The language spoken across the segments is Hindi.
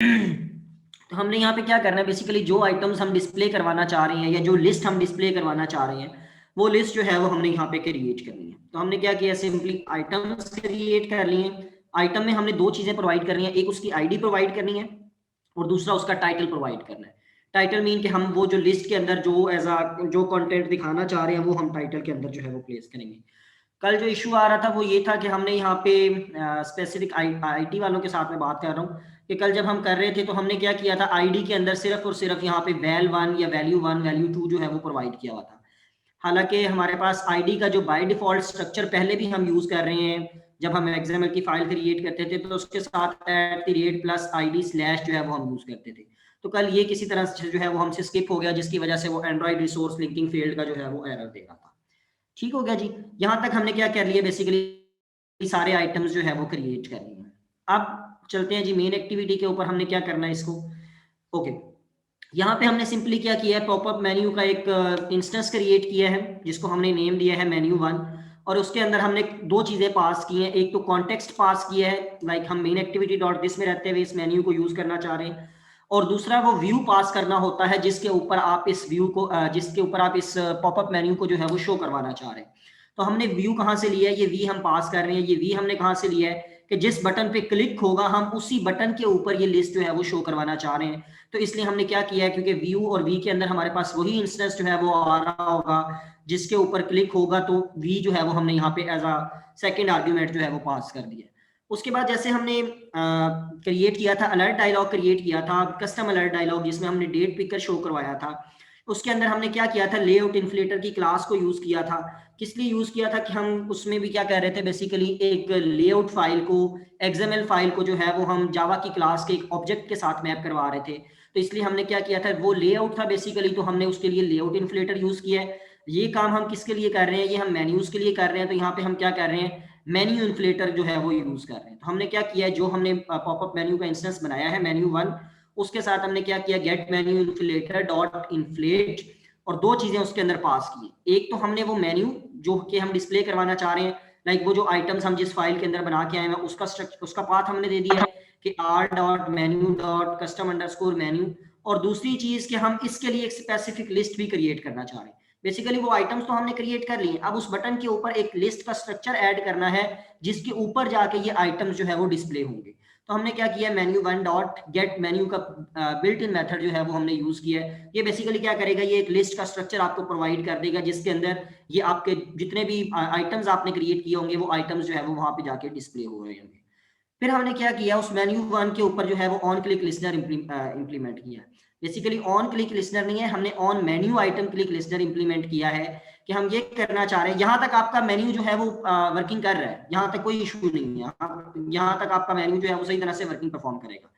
तो हमने यहाँ पे क्या करना है, बेसिकली जो आइटम्स हम डिस्प्ले करवाना चाह रहे हैं या जो लिस्ट हम डिस्प्ले करवाना चाह रहे हैं, वो लिस्ट जो है वो हमने यहाँ पे क्रिएट करनी है। तो हमने क्या किया, सिंपली आइटम्स क्रिएट कर लिए। आइटम में हमने दो चीजें प्रोवाइड करनी है, एक उसकी आईडी प्रोवाइड करनी है और दूसरा उसका टाइटल प्रोवाइड करना है। टाइटल मीन कि हम वो जो लिस्ट के अंदर जो एज अ जो कंटेंट दिखाना चाह रहे हैं वो हम टाइटल के अंदर जो है वो प्लेस करेंगे। कल जो इशू आ रहा था वो ये था कि हमने यहाँ पे स्पेसिफिक आईटी वालों के साथ में बात कर रहा हूँ कि कल जब हम कर रहे थे तो हमने क्या किया था, आईडी के अंदर सिर्फ और सिर्फ यहाँ पे वैल 1 या वैल्यू 1 वैल्यू 2 जो है वो प्रोवाइड किया हुआ था। हालांकि हमारे पास आईडी का जो बाय डिफॉल्ट स्ट्रक्चर पहले भी हम यूज कर रहे हैं, जब हम एक्सएमएल की फाइल क्रिएट करते थे तो उसके साथ @+id स्लैश जो है वो हम यूज करते थे। तो कल ये किसी तरह से जो है वो हमसे स्किप हो गया, जिसकी वजह से वो एंड्रॉइड रिसोर्स लिंकिंग फील्ड का जो है वो एरर दे रहा था। ठीक हो गया जी। यहाँ तक हमने क्या कर लिया, बेसिकली सारे आइटम्स जो है वो क्रिएट कर लिए हैं। अब चलते हैं जी मेन एक्टिविटी के ऊपर, हमने क्या करना है इसको। ओके, यहाँ पे हमने सिंपली क्या किया है, पॉपअप मेन्यू का एक इंस्टेंस क्रिएट किया है जिसको हमने नेम दिया है मेन्यू 1। और उसके अंदर हमने दो चीजें पास की हैं, एक तो कॉन्टेक्स्ट पास किया है, लाइक हम मेन एक्टिविटी डॉट दिस में रहते हुए इस मेन्यू को यूज करना चाह रहे हैं। और दूसरा वो व्यू पास करना होता है जिसके ऊपर आप इस व्यू को जिसके ऊपर आप इस पॉपअप मेन्यू को जो है वो शो करवाना चाह रहे हैं। तो हमने व्यू कहाँ से लिया है, ये वी हम पास कर रहे हैं। ये वी हमने कहाँ से लिया है कि जिस बटन पे क्लिक होगा हम उसी बटन के ऊपर ये लिस्ट जो है वो शो करवाना चाह रहे हैं। तो इसलिए हमने क्या किया है, क्योंकि व्यू और वी के अंदर हमारे पास वही इंस्टेंस जो है वो आ रहा होगा जिसके ऊपर क्लिक होगा, तो वी जो है वो हमने यहाँ पे एज अ सेकेंड आर्ग्यूमेंट जो है वो पास कर दिया। उसके बाद जैसे हमने क्रिएट किया था, अलर्ट डायलॉग क्रिएट किया था, कस्टम अलर्ट डायलॉग, जिसमें हमने डेट पिकर शो करवाया था। उसके अंदर हमने क्या किया था, लेआउट इन्फ्लेटर की क्लास को यूज किया था। किस लिए यूज किया था कि हम उसमें भी क्या कर रहे थे, बेसिकली एक लेआउट फाइल को, एक्सएमएल फाइल को जो है वो हम जावा की क्लास के एक ऑब्जेक्ट के साथ मैप करवा रहे थे। तो इसलिए हमने क्या किया था, वो लेआउट था बेसिकली, तो हमने उसके लिए लेआउट इन्फ्लेटर यूज किया है। ये काम हम किसके लिए कर रहे हैं, ये हम मेन्यूज के लिए कर रहे हैं। तो यहाँ पे हम क्या कर रहे हैं, मेन्यू इन्फ्लेटर जो है वो यूज कर रहे हैं। तो हमने क्या किया है, जो हमने पॉपअप मेन्यू का इंस्टेंस बनाया है मेन्यू 1, उसके साथ हमने क्या किया, get menu inflater dot inflate, और दो चीजें उसके अंदर पास की। एक तो हमने वो मेन्यू जो कि हम डिस्प्ले करवाना चाह रहे हैं, लाइक वो जो आइटम्स हम जिस फाइल के अंदर बना के आए हैं उसका स्ट्रक्चर, उसका पाथ हमने दे दिया है कि r.menu.custom_menu। और दूसरी चीज कि हम इसके लिए एक स्पेसिफिक लिस्ट भी क्रिएट करना चाह रहे हैं। बेसिकली वो आइटम्स तो हमने क्रिएट कर लिए, अब उस बटन के ऊपर एक लिस्ट का स्ट्रक्चर ऐड करना है जिसके ऊपर जाके ये आइटम्स जो है वो डिस्प्ले होंगे। तो हमने क्या किया, मेन्यू 1 डॉट गेट मेन्यू का बिल्ट इन मेथड जो है वो हमने यूज किया है। ये बेसिकली क्या करेगा, ये एक लिस्ट का स्ट्रक्चर आपको प्रोवाइड कर देगा जिसके अंदर ये आपके जितने भी आइटम्स आपने क्रिएट किए होंगे वो आइटम्स जो है वो वहां पे जाके डिस्प्ले हो रहे होंगे। फिर हमने क्या किया, उस मेन्यू 1 के ऊपर जो है वो ऑन क्लिक लिस्नर इंप्लीमेंट किया। बेसिकली ऑन क्लिक लिस्नर नहीं है, हमने on menu item click listener implement किया है कि हम ये करना चाह रहे हैं। यहाँ तक आपका मेन्यू जो है वो वर्किंग कर रहा है, यहाँ तक कोई इशू नहीं है, यहाँ तक आपका मेन्यू जो है वो सही तरह से वर्किंग परफॉर्म करेगा।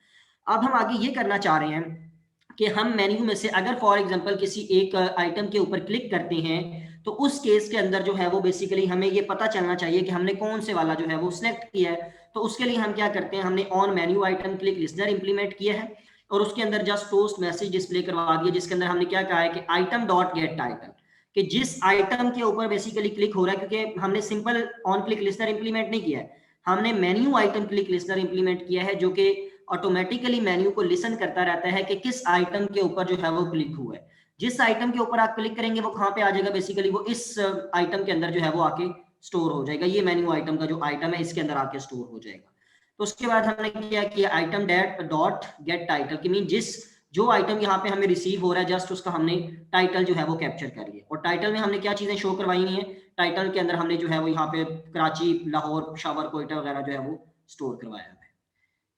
अब हम आगे ये करना चाह रहे हैं कि हम मेन्यू में से अगर फॉर एग्जांपल किसी एक आइटम के ऊपर क्लिक करते हैं तो उस केस के अंदर जो है वो बेसिकली हमें ये पता चलना चाहिए कि हमने कौन से वाला जो है वो सिलेक्ट किया है। तो उसके लिए हम क्या करते हैं, हमने on menu item click listener implement किया है और उसके अंदर जस्ट पोस्ट मैसेज डिस्प्ले करवा दिया, जिसके अंदर हमने क्या कहा है कि आइटम डॉट गेट टाइटल, कि जिस आइटम के ऊपर बेसिकली क्लिक हो रहा है, क्योंकि हमने simple on click listener implement नहीं किया है, हमने menu item click listener implement किया है जो कि ऑटोमेटिकली मेन्यू को लिसन करता रहता है कि किस आइटम के ऊपर जो है वो क्लिक हुआ है। जिस आइटम के ऊपर आप क्लिक करेंगे वो कहाँ पे आ जाएगा, बेसिकली वो इस आइटम के अंदर जो है वो आके स्टोर हो जाएगा। ये मेन्यू आइटम का जो आइटम है इसके अंदर आके स्टोर हो जाएगा। तो उसके बाद हमने क्या किया, आइटम डॉट गेट टाइटल, की मीन जिस जो आइटम यहाँ पे हमें रिसीव हो रहा है जस्ट उसका हमने टाइटल जो है वो कैप्चर कर लिया। और टाइटल में हमने क्या चीजें शो करवाई है, टाइटल के अंदर हमने जो है वो यहाँ पे कराची, लाहौर, पेशावर, कोयटा वगैरह जो है वो स्टोर करवाया है।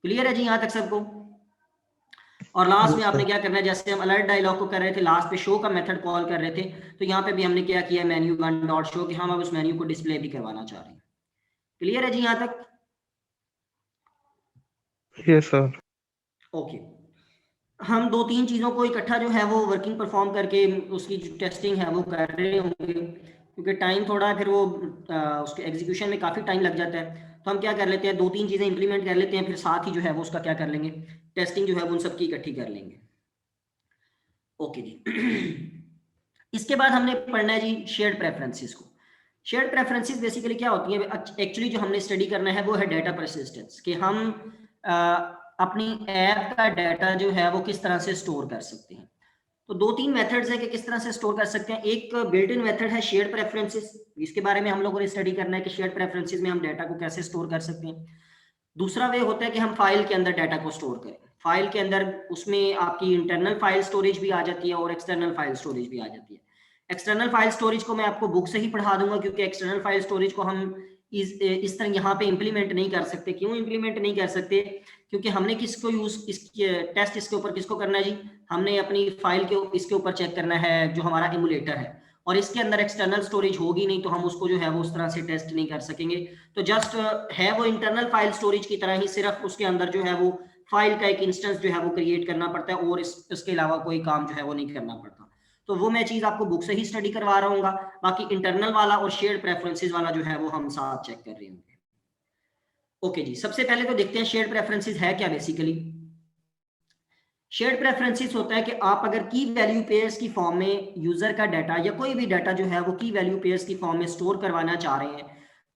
क्लियर है जी यहाँ तक सबको। और लास्ट में यस आपने सर। क्या करना है, जैसे हम अलर्ट डायलॉग को कर रहे थे, लास्ट पे शो का मेथड कॉल कर रहे थे, तो यहाँ पे भी हमने क्या किया, मेन्यू 1 डॉट शो, कि हम अब उस मेन्यू को डिस्प्ले भी करवाना चाह रहे हैं। क्लियर है जी यहाँ तक। Yes sir. ओके, हम दो तीन चीज़ों को इकट्ठा जो है वो वर्किंग परफॉर्म करके उसकी जो टेस्टिंग है वो कर रहे होंगे, क्योंकि टाइम थोड़ा फिर वो उसके एग्जीक्यूशन में काफ़ी टाइम लग जाता है। तो हम क्या कर लेते हैं, दो तीन चीज़ें इंप्लीमेंट कर लेते हैं, फिर साथ ही जो है वो उसका क्या कर लेंगे, टेस्टिंग जो है वो उन सबकी इकट्ठी कर लेंगे। ओके जी। इसके बाद हमने पढ़ना है जी शेयर्ड प्रेफरेंसेस को। शेयर्ड प्रेफरेंसेस बेसिकली क्या होती है, एक्चुअली जो हमने स्टडी करना है वो है डेटा परसिस्टेंस, कि हम अपनी ऐप का डाटा जो है वो किस तरह से स्टोर कर सकते हैं। तो 2-3 मेथड्स है कि किस तरह से स्टोर कर सकते हैं। एक बिल्ट इन मेथड है शेयर्ड प्रेफरेंसेस, इसके बारे में हम लोगों ने स्टडी करना है कि शेयर्ड प्रेफरेंसेस में हम डाटा को कैसे स्टोर कर सकते हैं। दूसरा वे होता है कि हम फाइल के अंदर डाटा को स्टोर करें। फाइल के अंदर उसमें आपकी इंटरनल फाइल स्टोरेज भी आ जाती है और एक्सटर्नल फाइल स्टोरेज भी आ जाती है। एक्सटर्नल फाइल स्टोरेज को मैं आपको बुक से ही पढ़ा दूंगा, क्योंकि एक्सटर्नल फाइल स्टोरेज को हम इस तरह यहाँ पे इंप्लीमेंट नहीं कर सकते। क्यों इंप्लीमेंट नहीं कर सकते? क्योंकि हमने किसको यूज टेस्ट इसके ऊपर किसको करना है जी, हमने अपनी फाइल के इसके ऊपर चेक करना है जो हमारा एमुलेटर है, और इसके अंदर एक्सटर्नल स्टोरेज होगी नहीं तो हम उसको जो है वो उस तरह से टेस्ट नहीं कर सकेंगे। तो जस्ट है वो इंटरनल फाइल स्टोरेज की तरह ही, सिर्फ उसके अंदर जो है वो फाइल का एक इंस्टेंस जो है वो क्रिएट करना पड़ता है और इसके अलावा कोई काम जो है वो नहीं करना पड़ता। तो वो मैं चीज आपको बुक से ही स्टडी करवा रहा हूँ। बाकी इंटरनल वाला और शेयर्ड प्रेफरेंसेस वाला जो है वो हम साथ चेक कर रहे होंगे। ओके जी, सबसे पहले तो देखते हैं शेयर्ड प्रेफरेंसेस है क्या। बेसिकली शेयर्ड प्रेफरेंसेस होता है कि आप अगर की वैल्यू पेयर्स की फॉर्म में यूजर का डाटा या कोई भी डाटा जो है वो की वैल्यू पेयर्स की फॉर्म में स्टोर करवाना चाह रहे हैं,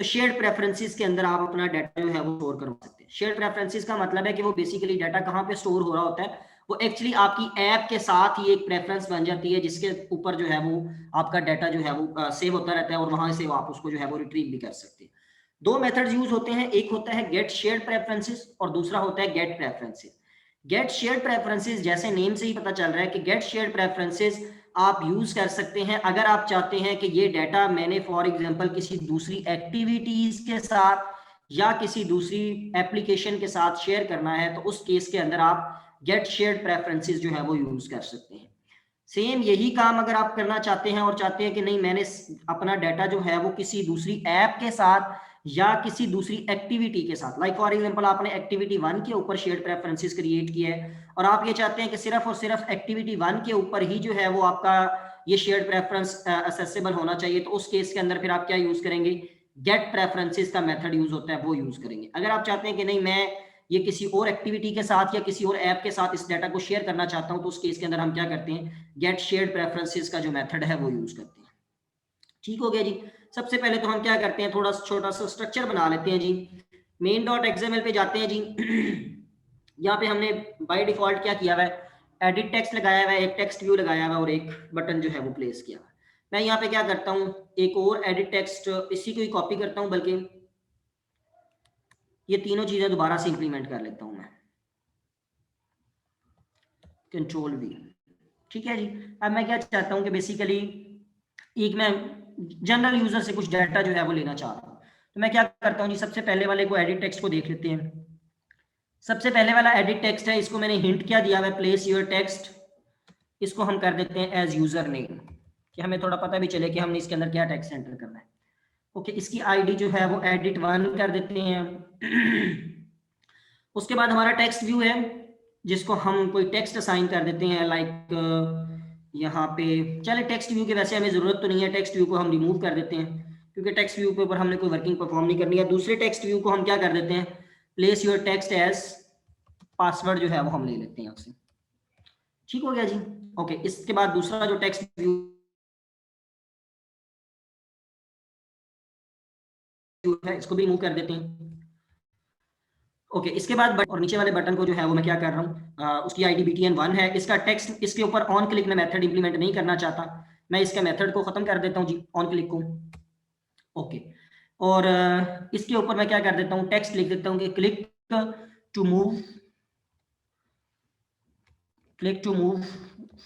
तो शेयर्ड प्रेफरेंसेस के अंदर आप अपना डाटा जो है वो स्टोर करवा सकते हैं। शेयर्ड प्रेफरेंसेस का मतलब है कि वो बेसिकली डाटा कहाँ पे स्टोर हो रहा होता है, वो एक्चुअली आपकी ऐप के साथ ही एक प्रेफरेंस बन जाती है जिसके ऊपर जो है वो आपका डाटा जो है वो सेव होता रहता है और वहां से आप उसको जो है वो रिट्रीव भी कर सकते हैं। दो मेथड्स यूज होते हैं, एक होता है गेट शेयर्ड प्रेफरेंसेस और दूसरा होता है get preferences. Get shared preferences जैसे नेम से ही पता चल रहा है कि गेट शेयर्ड प्रेफरेंसेस आप यूज कर सकते हैं अगर आप चाहते हैं कि ये डाटा मैंने फॉर एग्जांपल किसी दूसरी एक्टिविटीज के साथ या किसी दूसरी एप्लीकेशन के साथ शेयर करना है, तो उस केस के अंदर आप गेट शेयर्ड प्रेफरेंसेस जो है वो यूज कर सकते हैं। सेम यही काम अगर आप करना चाहते हैं और चाहते हैं कि नहीं मैंने अपना डाटा जो है वो किसी दूसरी ऐप के साथ या किसी दूसरी एक्टिविटी के साथ, लाइक फॉर एग्जांपल आपने एक्टिविटी 1 के ऊपर शेयर्ड प्रेफरेंसेस क्रिएट किया है और आप ये चाहते हैं कि सिर्फ और सिर्फ एक्टिविटी 1 के ऊपर ही जो है वो आपका ये शेयर्ड प्रेफरेंस असेसेबल होना चाहिए, तो उस केस के अंदर फिर आप क्या यूज करेंगे, गेट प्रेफरेंसेस का मेथड यूज होता है, वो यूज करेंगे। अगर आप चाहते हैं कि नहीं मैं ये किसी और एक्टिविटी के साथ या किसी और ऐप के साथ इस डाटा को शेयर करना चाहता हूं, तो उस केस के अंदर हम क्या करते हैं, गेट शेयर्ड प्रेफरेंसेस का जो मेथड है वो यूज करते हैं। ठीक हो गया जी। सबसे पहले तो हम क्या करते हैं, थोड़ा छोटा सा स्ट्रक्चर बना लेते हैं जी। main.xml पे जाते हैं जी। यहाँ पे हमने बाय डिफॉल्ट क्या किया हुआ है, एडिट टेक्स्ट लगाया हुआ है, एक टेक्स्ट व्यू लगाया हुआ है और एक बटन जो है वो प्लेस किया हुआ है। मैं यहाँ पे क्या करता हूँ, एक और एडिट टेक्स्ट इसी को ही कॉपी करता हूँ, बल्कि ये तीनों चीजें दोबारा से इंप्लीमेंट कर लेता हूँ मैं, Ctrl+V। ठीक है जी। अब मैं क्या चाहता हूँ कि बेसिकली एक मैं जनरल यूजर से कुछ डाटा जो है वो लेना चाह रहा हूँ, तो मैं क्या करता हूँ जी, सबसे पहले वाले को एडिट टेक्स्ट को देख लेते हैं। सबसे पहले वाला एडिट टेक्स्ट है, इसको मैंने हिंट क्या दिया हुआ है, प्लेस योर टेक्स्ट। इसको हम कर देते हैं एज यूजर नेम, कि हमें थोड़ा पता भी चले कि हमने इसके अंदर क्या टेक्स्ट एंटर करना है। ओके, इसकी आईडी जो है वो edit 1 कर देते हैं। उसके बाद हमारा टेक्स्ट व्यू है जिसको हम कोई टेक्स्ट असाइन कर देते हैं, लाइक यहाँ पे चले टेक्स्ट व्यू की वैसे हमें जरूरत तो नहीं है, टेक्स्ट व्यू को हम रिमूव कर देते हैं क्योंकि टेक्स्ट व्यू के ऊपर हमने कोई वर्किंग परफॉर्म नहीं करनी है। दूसरे टेक्स्ट व्यू को हम क्या कर देते हैं, place your text as password जो है वो हम ले लेते हैं आपसे। ठीक हो गया जी। ओके, इसके बाद दूसरा जो टेक्स्ट व्यू है इसको भी रिमूव कर देते हैं। ओके, इसके बाद और नीचे वाले बटन को जो है वो मैं क्या कर रहा हूँ, उसकी आईडी btn1 है, इसका टेक्स्ट इसके ऊपर ऑन क्लिक में मेथड इंप्लीमेंट नहीं करना चाहता, मैं इसका मेथड को खत्म कर देता हूँ जी, ऑन क्लिक को। ओके, और इसके ऊपर मैं क्या कर देता हूँ, टेक्स्ट लिख देता हूँ कि click to move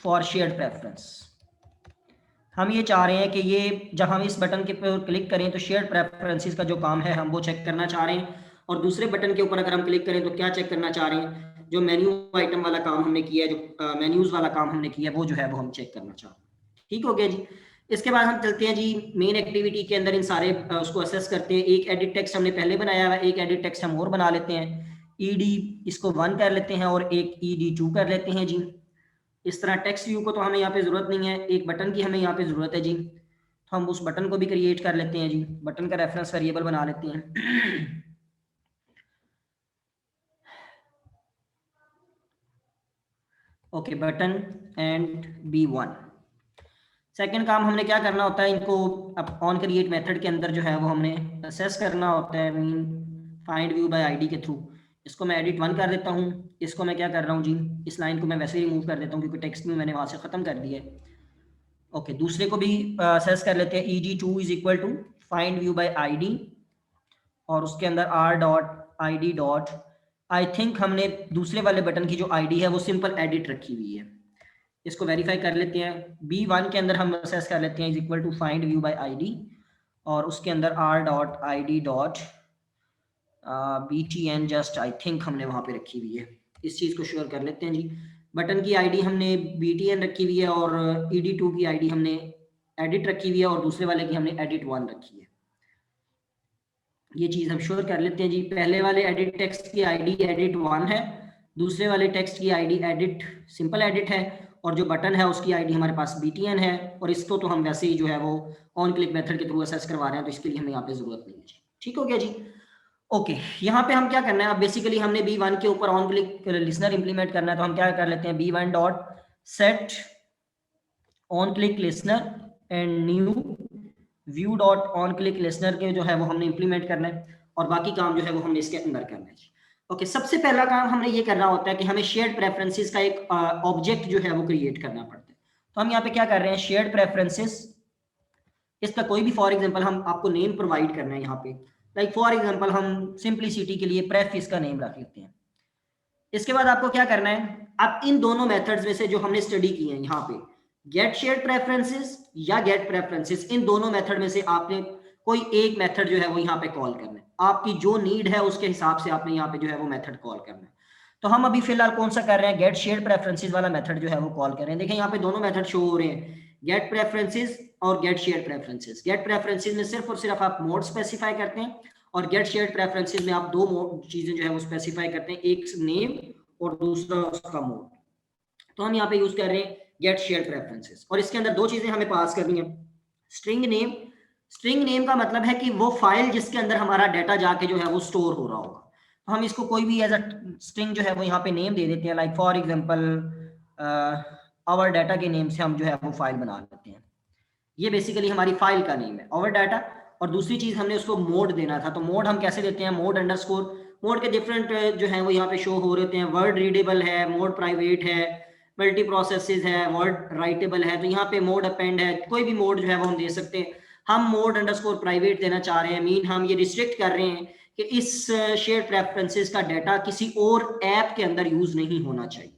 for shared preference. हम ये चाह रहे हैं कि ये जब हम इस बटन के ऊपर क्लिक करें तो शेयर्ड प्रेफरेंसेस का जो काम है हम वो चेक करना चाह रहे हैं, और दूसरे बटन के ऊपर अगर हम क्लिक करें तो क्या चेक करना चाह रहे हैं, जो मेन्यू आइटम वाला काम हमने किया है, जो मेन्यूज वाला काम हमने किया है वो जो है वो हम चेक करना चाह रहे हैं। ठीक हो गया जी। इसके बाद हम चलते हैं जी मेन एक्टिविटी के अंदर, इन सारे उसको असेस करते हैं। एक एडिट टेक्स्ट हमने पहले बनाया हुआ है, एक एडिट टेक्स्ट हम और बना लेते हैं, ed इसको 1 कर लेते हैं और एक ed2 कर लेते हैं जी। इस तरह टेक्स्ट व्यू को तो हमें यहाँ पे जरूरत नहीं है, एक बटन की हमें यहाँ पे जरूरत है जी, तो हम उस बटन को भी क्रिएट कर लेते हैं जी, बटन का रेफरेंस वेरिएबल बना लेते हैं। Okay, button and b1। Second काम हमने क्या करना होता है, इनको अब ऑन क्रिएट मेथड के अंदर जो है वो हमने असेस करना होता है, mean find view bye ID के थ्रू। इसको मैं edit 1 कर देता हूँ, इसको मैं क्या कर रहा हूँ जी, इस लाइन को मैं वैसे ही रिमूव कर देता हूँ क्योंकि टेक्स्ट भी मैंने वहाँ से ख़त्म कर दिया है। ओके, दूसरे को भी असेस कर लेते हैं। eg2 is equal to find view by id, और उसके अंदर r dot id dot, I think हमने दूसरे वाले बटन की जो id है वो सिंपल एडिट रखी हुई है, इसको वेरीफाई कर लेते हैं। b1 के अंदर हम असेस कर लेते हैं is equal to find view by id, और उसके अंदर r dot id dot btn just I think हमने वहाँ पे रखी हुई है, इस चीज़ को श्योर कर लेते हैं जी। बटन की आईडी हमने btn रखी हुई है और ed2 की आईडी हमने एडिट रखी हुई है और दूसरे वाले की हमने edit 1 रखी है। ये चीज़ हम श्योर कर लेते हैं जी। पहले वाले एडिट टेक्स्ट की आईडी edit 1 है, दूसरे वाले टेक्स्ट की आईडी एडिट सिंपल एडिट है, और जो बटन है उसकी आईडी हमारे पास btn है, और इसको तो हम वैसे ही जो है वो ऑन क्लिक मेथड के थ्रू असेस करवा रहे हैं, तो इसके लिए हमें यहाँ पे ज़रूरत नहीं है जी। ठीक हो गया जी। ओके, यहाँ पे हम क्या करना है, अब बेसिकली हमने b1 के ऊपर ऑन क्लिक लिसनर इंप्लीमेंट करना है, तो हम क्या कर लेते हैं, b1 dot set on click listener and new view dot on click listener के जो है वो हमने इंप्लीमेंट करना है, और बाकी काम जो है वो हमने इसके अंदर करना है। ओके, सबसे पहला काम हमने ये करना होता है कि हमें शेयर्ड प्रेफरेंसेस का एक ऑब्जेक्ट जो है वो क्रिएट करना पड़ता है। तो हम यहाँ पे क्या कर रहे हैं, शेयर्ड प्रेफरेंसेस, इसका कोई भी फॉर एग्जांपल हम आपको नेम प्रोवाइड करना है यहाँ पे, लाइक फॉर एग्जांपल हम सिंप्लिसिटी के लिए प्रेफ इसका नेम रख लेते हैं। इसके बाद आपको क्या करना है, आप इन दोनों मेथड्स में से जो हमने स्टडी की है यहाँ पे, गेट शेयर्ड प्रेफरेंसेस या गेट प्रेफरेंसेस, इन दोनों मेथड में से आपने कोई एक मेथड जो है वो यहाँ पे कॉल करना है, आपकी जो नीड है उसके हिसाब से आपने यहाँ पे जो है वो मेथड कॉल करना है। तो हम अभी फिलहाल कौन सा कर रहे हैं, गेट शेयर्ड प्रेफरेंसेस वाला मेथड जो है वो कॉल कर रहे हैं। देखिए यहाँ पे दोनों मेथड शो हो रहे हैं, गेट प्रेफरेंसेस और get shared preferences. Get preferences में सिर्फ और सिर्फ आप मोड स्पेसिफाई करते हैं, और गेट शेयर्ड प्रेफरेंसेस में आप दो चीजें जो है वो स्पेसिफाई करते हैं, एक नेम और दूसरा उसका मोड। तो हम यहाँ पे यूज कर रहे हैं गेट शेयर प्रेफरेंसेस, और इसके अंदर दो चीजें हमें पास करनी है, स्ट्रिंग नेम। स्ट्रिंग नेम का मतलब है कि वो फाइल जिसके अंदर हमारा डाटा जाके जो है वो स्टोर हो रहा होगा, तो हम इसको कोई भी एज अ स्ट्रिंग जो है वो यहाँ पे नेम दे देते हैं, like for example our data के नेम से हम जो है वो फाइल बना लेते हैं। ये बेसिकली हमारी फाइल का नेम है आवर डाटा, और दूसरी चीज हमने उसको मोड देना था, तो मोड हम कैसे देते हैं, मोड अंडरस्कोर। मोड के डिफरेंट जो है वो यहाँ पे शो हो रहे हैं, वर्ड रीडेबल है, मोड प्राइवेट है, मल्टी प्रोसेसेस है, वर्ड राइटेबल है, तो यहाँ पे मोड अपेंड है, कोई भी मोड जो है वो हम दे सकते हैं। हम मोड अंडरस्कोर प्राइवेट देना चाह रहे हैं, मीन हम ये रिस्ट्रिक्ट कर रहे हैं कि इस शेयर प्रेफरेंसेस का डाटा किसी और ऐप के अंदर यूज नहीं होना चाहिए।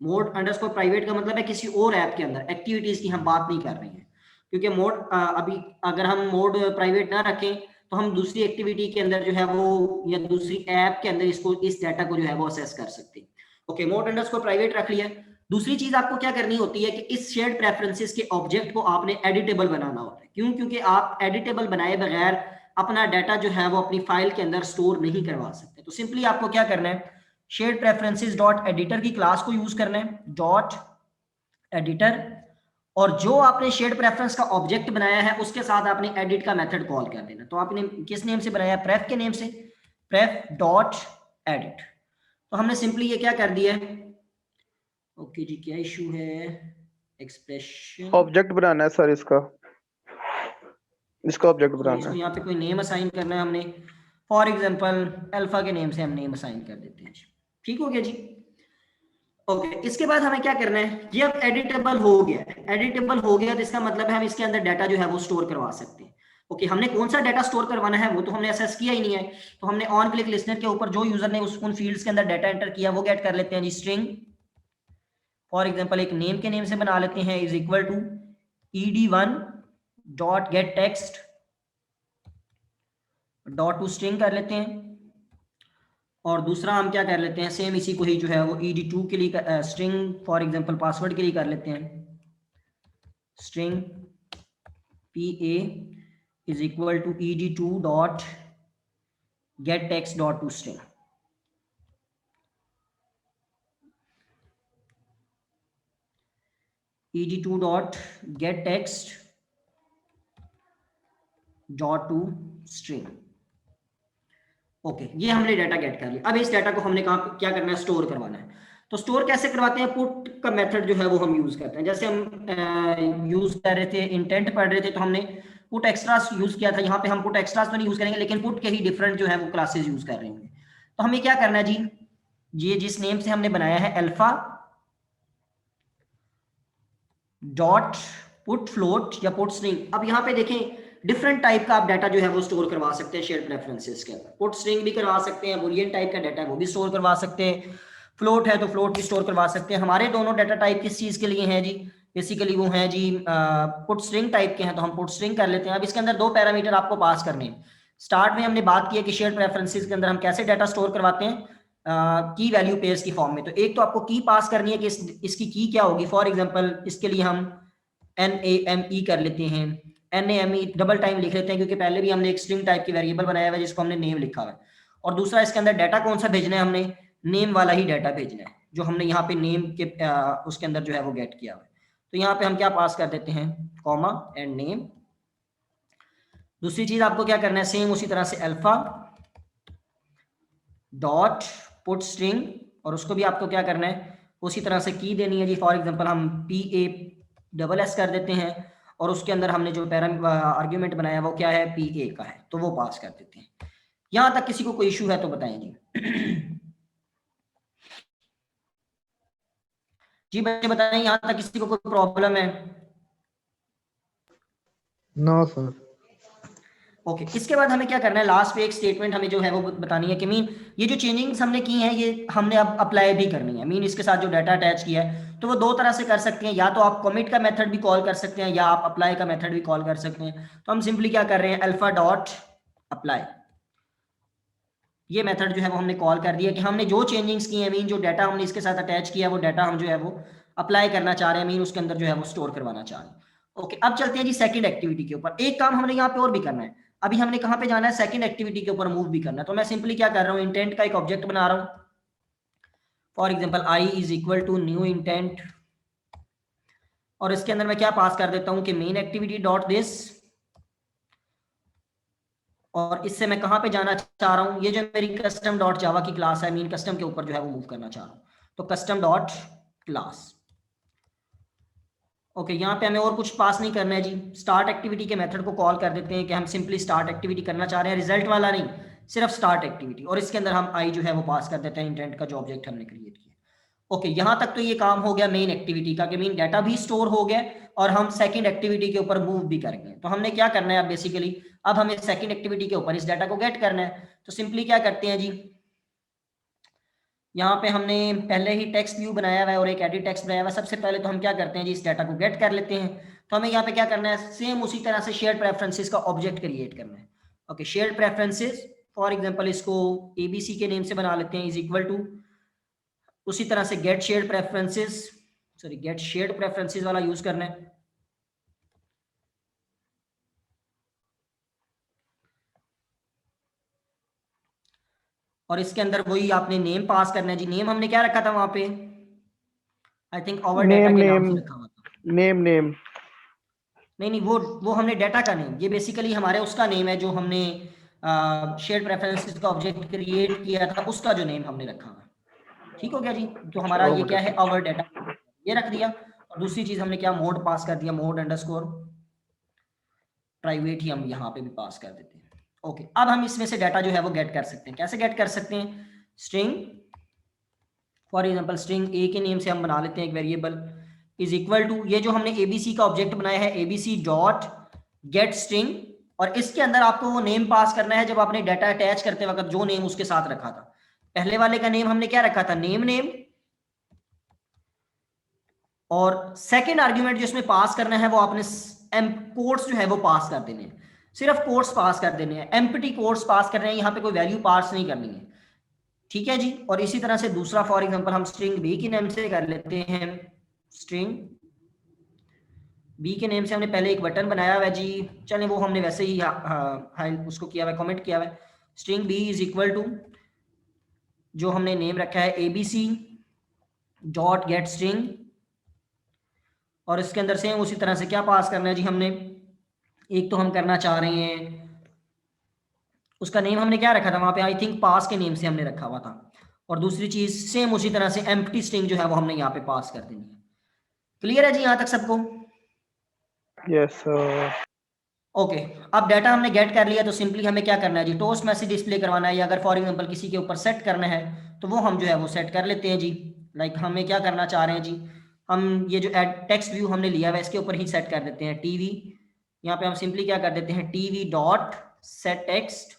मोड अंडरस्कोर प्राइवेट का मतलब है किसी और ऐप के अंदर एक्टिविटीज की हम बात नहीं कर रहे हैं, क्योंकि मोड अभी अगर हम मोड प्राइवेट ना रखें तो हम दूसरी एक्टिविटी के अंदर जो है वो या दूसरी ऐप के अंदर इसको इस डाटा को जो है वो असेस कर सकते हैं। ओके, मोड अंडरस्कोर प्राइवेट रख लिया। दूसरी चीज आपको क्या करनी होती है कि इस शेयर्ड प्रेफरेंसेस के ऑब्जेक्ट को आपने एडिटेबल बनाना होता है। क्यों? क्योंकि आप एडिटेबल बनाए बगैर अपना डाटा जो है वो अपनी फाइल के अंदर स्टोर नहीं करवा सकते। तो सिंपली आपको क्या करना है, शेयर्ड प्रेफरेंसेस डॉट एडिटर की क्लास को यूज करना है, डॉट एडिटर, और जो आपने शेयर्ड प्रेफरेंस का ऑब्जेक्ट बनाया है उसके साथ आपने एडिट का मेथड कॉल कर देना। तो आपने किस नेम से बनाया है, प्रेफ के नेम से, प्रेफ डॉट एडिट। तो हमने सिंपली ये क्या कर दिया है, ओके जी, क्या इशू है, एक्सप्रेशन ऑब्जेक्ट बनाना है सर, इसका ऑब्जेक्ट बनाना इसको है। यहाँ पे कोई नेम असाइन करना है हमने, फॉर एग्जांपल अल्फा के नेम से हम नेम असाइन कर देते हैं। ठीक हो गया जी। ओके, इसके बाद हमें क्या करना है, ये अब एडिटेबल हो गया, एडिटेबल हो गया तो इसका मतलब है हम इसके अंदर डाटा जो है वो स्टोर करवा सकते हैं। ओके, हमने कौन सा डाटा स्टोर करवाना है वो तो हमने असेस किया ही नहीं है, तो हमने ऑन क्लिक लिसनर के ऊपर जो यूजर ने उन फील्ड्स के अंदर डाटा एंटर किया वो गेट कर लेते हैं जी, स्ट्रिंग फॉर एग्जांपल एक नेम के नेम से बना लेते हैं, is equal to ed1 dot get text dot to string कर लेते हैं, और दूसरा हम क्या कर लेते हैं, सेम इसी को ही जो है वो ed2 के लिए स्ट्रिंग फॉर एग्जांपल पासवर्ड के लिए कर लेते हैं, string pa is equal to ed2 dot get text dot to string. ed2 dot get text dot to string. Okay, ये हमने डाटा गेट कर लिया। अब इस डाटा को हमने कहा क्या करना है, स्टोर करवाना है। तो स्टोर कैसे करवाते हैं, पुट का मेथड जो है वो हम यूज करते हैं। जैसे हम यूज कर रहे थे, इंटेंट पढ़ रहे थे, तो हमने पुट एक्स्ट्रास यूज किया था। यहाँ पे हम पुट एक्स्ट्रास तो नहीं यूज करेंगे, लेकिन पुट के ही डिफरेंट जो है वो क्लासेस यूज कर रहे होंगे। तो हमें क्या करना है जी, ये जिस नेम से हमने बनाया है अल्फा डॉट पुट फ्लोट या पुट स्ट्रिंग। अब यहाँ पे देखें डिफरेंट टाइप का आप डाटा जो है वो स्टोर करवा सकते हैं शेयर प्रेफरेंसेस के अंदर। पुट स्ट्रिंग भी करवा सकते हैं, बुलियन टाइप का डाटा है वो भी स्टोर करवा सकते हैं, फ्लोट है तो फ्लोट भी स्टोर करवा सकते हैं। हमारे दोनों डाटा टाइप किस चीज के लिए हैं जी, बेसिकली वो हैं जी पुट स्ट्रिंग टाइप के हैं, तो हम पुट स्ट्रिंग कर लेते हैं। अब इसके अंदर दो पैरामीटर आपको पास करने हैं। स्टार्ट में हमने बात की है कि शेयर प्रेफरेंसेस के अंदर हम कैसे डाटा स्टोर करवाते हैं, की वैल्यू पेयर्स की फॉर्म में। तो एक तो आपको की पास करनी है कि इसकी की क्या होगी। फॉर एग्जांपल इसके लिए हम NAME कर लेते हैं, NAME डबल टाइम लिख लेते हैं क्योंकि पहले भी हमने एक स्ट्रिंग टाइप की वेरिएबल बनाया हुआ है जिसको हमने नेम लिखा हुआ है। और दूसरा इसके अंदर डाटा कौन सा भेजना है, हमने नेम वाला ही डाटा भेजना है जो हमने यहाँ पे नेम के उसके अंदर जो है वो गेट किया हुआ है। तो यहाँ पे हम क्या पास कर देते हैं, कॉमा एंड नेम। दूसरी चीज आपको क्या करना है, सेम उसी तरह से अल्फा डॉट पुट स्ट्रिंग, और उसको भी आपको क्या करना है, उसी तरह से की देनी है जी। फॉर एग्जांपल हम PA कर देते हैं और उसके अंदर हमने जो आर्ग्यूमेंट बनाया वो क्या है, PA का है, तो वो पास कर देते हैं। यहां तक किसी को कोई इशू है तो बताएं जी। जी बच्चे बताएं, यहां तक किसी को कोई प्रॉब्लम है? No sir. ओके इसके बाद हमें क्या करना है, लास्ट पे एक स्टेटमेंट हमें जो है वो बतानी है कि मीन ये जो चेंजिंग्स हमने की हैं ये हमने अब अप्लाई भी करनी है। मीन इसके साथ जो डाटा अटैच किया है तो वो दो तरह से कर सकते हैं, या तो आप कमिट का मेथड भी कॉल कर सकते हैं या आप अप्लाई का मेथड भी कॉल कर सकते हैं। तो हम सिंपली क्या कर रहे हैं, अल्फा डॉट अप्लाई, ये मेथड जो है वो हमने कॉल कर दिया कि हमने जो चेंजिंग्स की है, मीन जो डाटा हमने इसके साथ अटैच किया है वो डाटा हम जो है वो अप्लाई करना चाह रहे हैं, मीन उसके अंदर जो है वो स्टोर करवाना चाह रहे हैं। ओके अब चलते हैं जी सेकंड एक्टिविटी के ऊपर। एक काम हमने यहाँ पे और भी करना है, अभी हमने कहाँ पे जाना है, सेकंड एक्टिविटी के ऊपर मूव भी करना है। तो मैं सिंपली क्या कर रहा हूँ, इंटेंट का एक ऑब्जेक्ट बना रहा हूँ। For example I is equal to new intent, और इसके अंदर मैं क्या पास कर देता हूँ कि मेन एक्टिविटी डॉट दिस, और इससे मैं कहां पे जाना चाह रहा हूं, ये जो मेरी कस्टम डॉट जावा की क्लास है, मीन कस्टम के ऊपर जो है वो मूव करना चाह रहा हूं। तो कस्टम डॉट क्लास। ओके यहाँ पे हमें और कुछ पास नहीं करना है जी, स्टार्ट एक्टिविटी के मेथड को कॉल कर देते हैं कि हम सिंपली स्टार्ट एक्टिविटी करना चाह रहे हैं, रिजल्ट वाला नहीं, सिर्फ स्टार्ट एक्टिविटी। और इसके अंदर हम आई जो है वो पास कर देते हैं इंटेंट का जो ऑब्जेक्ट हमने क्रिएट किया। ओके यहाँ तक तो ये काम हो गया मेन एक्टिविटी का कि मेन डाटा भी स्टोर हो गया और हम सेकंड एक्टिविटी के ऊपर मूव भी करेंगे। तो हमने क्या करना है अब बेसिकली, अब हमें सेकंड एक्टिविटी के ऊपर इस डाटा को गेट करना है। तो सिंपली क्या करते हैं जी, यहाँ पे हमने पहले ही टेक्स्ट व्यू बनाया हुआ है और एक एडिट टेक्स्ट बनाया हुआ है। सबसे पहले तो हम क्या करते हैं जी, इस डाटा को गेट कर लेते हैं। तो हमें यहाँ पे क्या करना है, सेम उसी तरह से शेयर्ड प्रेफरेंसेस का ऑब्जेक्ट क्रिएट करना है। Okay shared preferences, for example इसको ABC के नेम से बना लेते हैं, इज इक्वल टू उसी तरह से get shared preferences, sorry get shared preferences वाला यूज करना है। और इसके अंदर वही आपने नेम पास करना है जी। नेम हमने क्या रखा था वहां पे, आई थिंक ओवर डाटा के नाम से रखा हुआ था। नेम नहीं वो हमने डाटा का नेम, ये बेसिकली हमारे उसका नेम है जो हमने शेयर्ड प्रेफरेंसेस का ऑब्जेक्ट क्रिएट किया था, उसका जो नेम हमने रखा हुआ। ठीक हो गया जी। तो हमारा ये क्या है, आवर डाटा, ये रख दिया। और दूसरी चीज हमने क्या, मोड पास कर दिया, मोड अंडरस्कोर प्राइवेट ही हम यहाँ पे भी पास कर देते हैं। ओके अब हम इसमें से डाटा जो है वो गेट कर सकते हैं। कैसे गेट कर सकते हैं, स्ट्रिंग, फॉर एग्जांपल स्ट्रिंग ए के नेम से हम बना लेते हैं एक वेरिएबल, इज इक्वल टू ये जो हमने ABC का ऑब्जेक्ट बनाया है, ABC डॉट गेट स्ट्रिंग, और इसके अंदर आपको वो नेम पास करना है जब आपने डाटा अटैच करते वक्त जो नेम उसके साथ रखा था। पहले वाले का नेम हमने क्या रखा था, नेम, और सेकेंड आर्ग्यूमेंट जो इसमें पास करना है वो आपने कोट्स जो है वो पास कर देने हैं, सिर्फ कोट्स पास कर देने हैं, एम्प्टी कोट्स पास करने हैं, यहाँ पे कोई वैल्यू पास नहीं करनी है। ठीक है जी। और इसी तरह से दूसरा फॉर एग्जांपल हम स्ट्रिंग बी के नेम से कर लेते हैं, स्ट्रिंग बी के नेम से हमने पहले एक बटन बनाया हुआ है जी, चलें वो हमने वैसे ही उसको किया हुआ है, कमेंट किया हुआ है। String B is equal to जो हमने नेम रखा है ABC डॉट गेट स्ट्रिंग, और इसके अंदर सेम उसी तरह से क्या पास करना है जी, हमने एक तो हम करना चाह रहे हैं, उसका नेम हमने क्या रखा था वहां पे, आई थिंक पास के नेम से हमने रखा हुआ था। और दूसरी चीज सेम उसी तरह से एम्प्टी स्ट्रिंग जो है वो हमने यहाँ पे पास कर देनी है। क्लियर है जी यहाँ तक सबको? Yes sir. ओके अब डाटा हमने गेट कर लिया, तो सिंपली हमें क्या करना है जी, टोस्ट मैसेज डिस्प्ले करवाना है, या अगर फॉर एग्जांपल किसी के ऊपर सेट करना है तो वो हम जो है वो सेट कर लेते हैं जी। लाइक हमें क्या करना चाह रहे हैं जी, हम ये जो एड टेक्स्ट व्यू हमने लिया हुआ है इसके ऊपर ही सेट कर देते हैं टीवी। यहाँ पे हम सिंपली क्या कर देते हैं, टीवी डॉट सेट टेक्स्ट,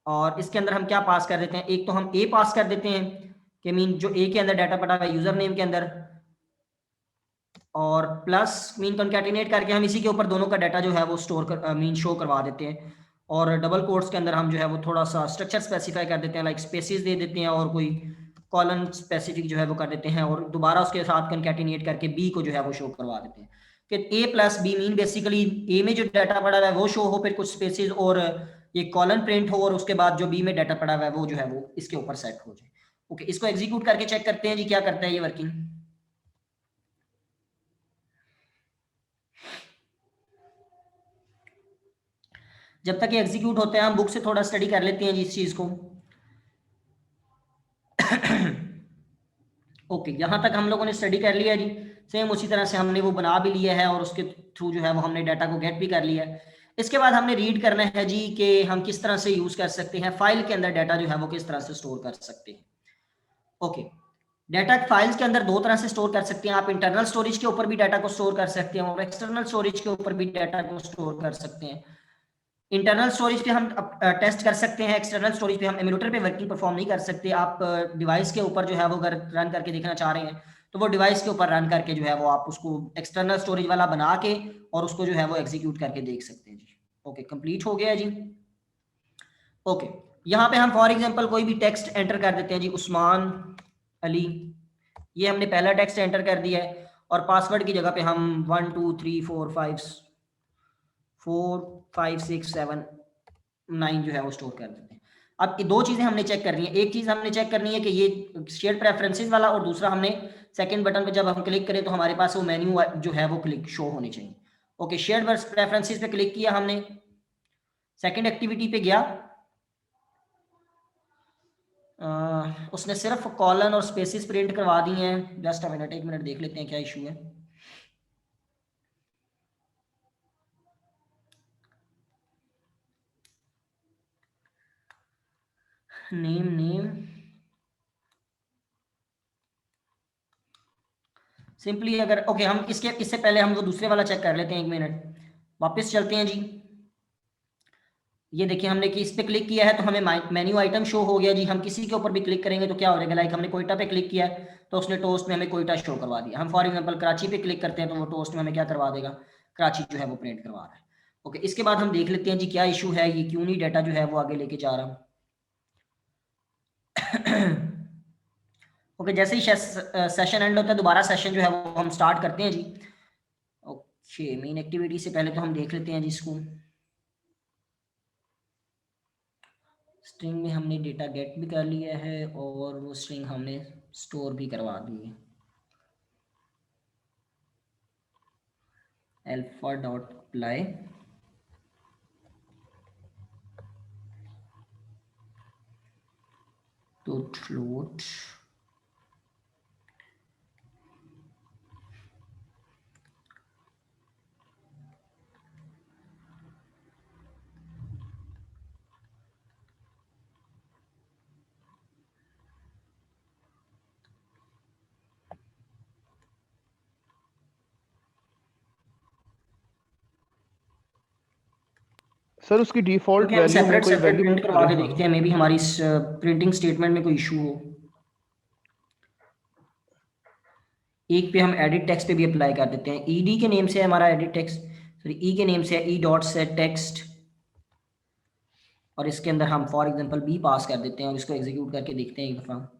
और इसके अंदर हम क्या पास कर देते हैं, एक तो हम ए पास कर देते हैं कि मीन जो ए के अंदर डाटा पड़ा हुआ है यूजर नेम के अंदर, और प्लस मीन कंकैटिनेट करके हम इसी के ऊपर दोनों का डाटा जो है वो स्टोर कर मीन शो करवा देते हैं। और डबल कोट्स के अंदर हम जो है वो थोड़ा सा स्ट्रक्चर स्पेसिफाई कर देते हैं, लाइक स्पेसिस दे देते हैं और कोई कॉलन स्पेसिफिक जो है वो कर देते हैं, और दोबारा उसके साथ कंकैटिनेट करके बी को जो है वो शो करवा देते हैं कि ए प्लस बी मीन बेसिकली ए में जो डाटा पड़ा हुआ है वो शो हो, फिर कुछ स्पेसिस और ये कॉलन प्रिंट हो, और उसके बाद जो बी में डाटा पड़ा हुआ है वो जो है वो इसके ऊपर सेट हो जाए। ओके, इसको एग्जीक्यूट करके चेक करते हैं जी क्या करता है ये वर्किंग। जब तक ये एग्जीक्यूट होते हैं हम बुक से थोड़ा स्टडी कर लेते हैं जी इस चीज को। ओके यहाँ तक हम लोगों ने स्टडी कर लिया जी। सेम उसी तरह से हमने वो बना भी लिया है और उसके थ्रू जो है वो हमने डाटा को गेट भी कर लिया है। इसके बाद हमने रीड करना है जी कि हम किस तरह से यूज कर सकते हैं फाइल के अंदर डाटा जो है वो किस तरह से स्टोर कर सकते हैं। ओके, डाटा फाइल्स के अंदर दो तरह से स्टोर कर सकते हैं आप, इंटरनल स्टोरेज के ऊपर भी डाटा को स्टोर कर सकते हैं और एक्सटर्नल स्टोरेज के ऊपर भी डाटा को स्टोर कर सकते हैं। इंटरनल स्टोरेज पे हम टेस्ट कर सकते हैं, एक्सटर्नल स्टोरेज पे हम एमुलेटर पे वर्किंग परफॉर्म नहीं कर सकते। आप डिवाइस के ऊपर जो है वो अगर रन करके देखना चाह रहे हैं तो वो डिवाइस के ऊपर रन करके जो है वो आप उसको एक्सटर्नल स्टोरेज वाला बना के और उसको जो है वो एग्जीक्यूट करके देख सकते हैं जी। ओके, कंप्लीट हो गया जी। ओके, यहाँ पे हम फॉर एग्जांपल कोई भी टेक्स्ट एंटर कर देते हैं जी, उस्मान अली, ये हमने पहला टेक्स्ट एंटर कर दिया है, और पासवर्ड की जगह पे हम 1 2 3 4 5 6 7 9 जो है वो स्टोर कर देते हैं। अब ये दो चीजें हमने चेक करनी है, एक चीज हमने चेक करनी है कि ये शेयर प्रेफरेंसेस वाला, और दूसरा हमने सेकंड बटन पे जब हम क्लिक करें तो हमारे पास वो मेन्यू जो है वो क्लिक शो होनी चाहिए। ओके, शेयर प्रेफरेंसेस पे क्लिक किया हमने, सेकंड एक्टिविटी पे गया, उसने सिर्फ कॉलन और स्पेसिस प्रिंट करवा दी हैं। जस्ट अ मिनट, एक मिनट देख लेते हैं क्या इशू है। नेम सिंपली अगर ओके हम इससे पहले हम वो दूसरे वाला चेक कर लेते हैं, एक मिनट वापस चलते हैं जी। ये देखिए हमने कि इस पे क्लिक किया है तो हमें मेन्यू आइटम शो हो गया जी। हम किसी के ऊपर भी क्लिक करेंगे तो क्या हो जाएगा, लाइक हमने कोयटा पे क्लिक किया है तो उसने टोस्ट में हमें कोयटा शो करवा दिया। हम फॉर एग्जांपल कराची पे क्लिक करते हैं तो वो टोस्ट में हमें क्या करवा देगा, कराची जो है वो प्रिंट करवा रहा है। ओके, इसके बाद हम देख लेते हैं जी क्या इशू है, ये क्यों नहीं डाटा जो है वो आगे लेके जा रहा। ओके, जैसे ही सेशन एंड होता है दोबारा सेशन जो है वो हम स्टार्ट करते हैं जी। ओके, मेन एक्टिविटी से पहले तो हम देख लेते हैं जी इसको। स्ट्रिंग में हमने डेटा गेट भी कर लिया है और वो स्ट्रिंग हमने स्टोर भी करवा दी है। Alpha dot apply to float, sir उसकी डिफॉल्ट हम वैल्यू में कोई सेपरेट वैल्यू प्रिंट करवा के देखते हैं, मे बी हमारी प्रिंटिंग स्टेटमेंट में कोई इशू हो। एक पे हम एडिट टेक्स्ट पे भी अप्लाई कर देते हैं, ईडी के नेम से है हमारा एडिट टेक्स्ट, सॉरी ई के नेम से है ई डॉट सेट टेक्स्ट, और इसके अंदर हम फॉर एग्जांपल बी पास कर देते हैं और इसको एग्जीक्यूट करके देखते हैं एक दफ़ा।